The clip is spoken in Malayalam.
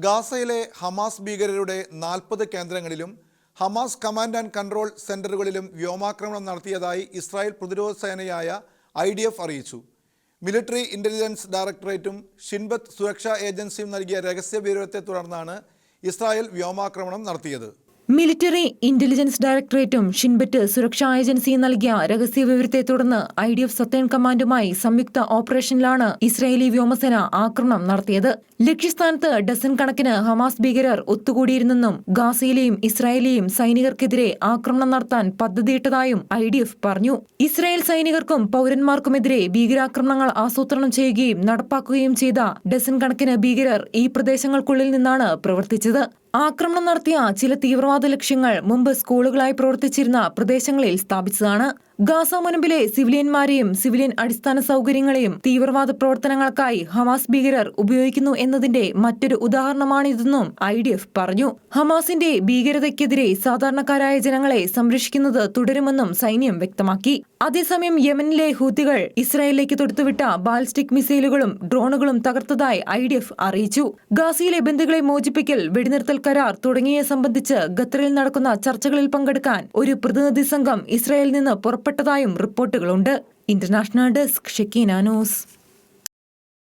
ഗാസയിലെ ഹമാസ് ഭീകരരുടെ 40 കേന്ദ്രങ്ങളിലും ഹമാസ് കമാൻഡ് ആൻഡ് കൺട്രോൾ സെന്ററുകളിലും വ്യോമാക്രമണം നടത്തിയതായി ഇസ്രായേൽ പ്രതിരോധ സേനയായ IDF അറിയിച്ചു. മിലിറ്ററി ഇന്റലിജൻസ് ഡയറക്ടറേറ്റും ഷിൻബത്ത് സുരക്ഷാ ഏജൻസിയും നൽകിയ രഹസ്യ വിവരത്തെ തുടർന്നാണ് ഇസ്രായേൽ വ്യോമാക്രമണം നടത്തിയത്. മിലിറ്ററി ഇന്റലിജൻസ് ഡയറക്ടറേറ്റും ഷിൻബറ്റ് സുരക്ഷാ ഏജൻസിയും നൽകിയ രഹസ്യ വിവരത്തെ തുടർന്ന് IDF സത്തേൺ കമാൻഡുമായി സംയുക്ത ഓപ്പറേഷനിലാണ് ഇസ്രായേലി വ്യോമസേന ആക്രമണം നടത്തിയത്. ലക്ഷ്യസ്ഥാനത്ത് ഡസൻ കണക്കിന് ഹമാസ് ഭീകരർ ഒത്തുകൂടിയിരുന്നെന്നും ഗാസയിലെയും ഇസ്രായേലിലെയും സൈനികർക്കെതിരെ ആക്രമണം നടത്താൻ പദ്ധതിയിട്ടതായും IDF പറഞ്ഞു. ഇസ്രായേൽ സൈനികർക്കും പൗരന്മാർക്കുമെതിരെ ഭീകരാക്രമണങ്ങൾ ആസൂത്രണം ചെയ്യുകയും നടപ്പാക്കുകയും ചെയ്ത ഡസൻ കണക്കിന് ഭീകരർ ഈ പ്രദേശങ്ങൾക്കുള്ളിൽ നിന്നാണ് പ്രവർത്തിച്ചത്. ആക്രമണം നടത്തിയ ചില തീവ്രവാദ ലക്ഷ്യങ്ങൾ മുമ്പ് സ്കൂളുകളായി പ്രവർത്തിച്ചിരുന്ന പ്രദേശങ്ങളിൽ സ്ഥാപിച്ചതാണ്. ഗാസ മുനമ്പിലെ സിവിലിയന്മാരെയും സിവിലിയൻ അടിസ്ഥാന സൗകര്യങ്ങളെയും തീവ്രവാദ പ്രവർത്തനങ്ങൾക്കായി ഹമാസ് ഭീകരർ ഉപയോഗിക്കുന്നു എന്നതിന്റെ മറ്റൊരു ഉദാഹരണമാണിതെന്നും IDF പറഞ്ഞു. ഹമാസിന്റെ ഭീകരതയ്ക്കെതിരെ സാധാരണക്കാരായ ജനങ്ങളെ സംരക്ഷിക്കുന്നത് തുടരുമെന്നും സൈന്യം വ്യക്തമാക്കി. അതേസമയം യമനിലെ ഹൂത്തികൾ ഇസ്രായേലിലേക്ക് തൊടുത്തുവിട്ട ബാലിസ്റ്റിക് മിസൈലുകളും ഡ്രോണുകളും തകർത്തതായി IDF അറിയിച്ചു. ഗാസയിലെ ബന്ദികളെ മോചിപ്പിക്കൽ, വെടിനിർത്തൽ കരാർ തുടങ്ങിയ സംബന്ധിച്ച് ഖത്തറിൽ നടക്കുന്ന ചർച്ചകളിൽ പങ്കെടുക്കാൻ ഒരു പ്രതിനിധി സംഘം ഇസ്രായേലിൽ നിന്ന് പുറപ്പെട്ടതായും റിപ്പോർട്ടുകളുണ്ട്. International desk, Shekinah news.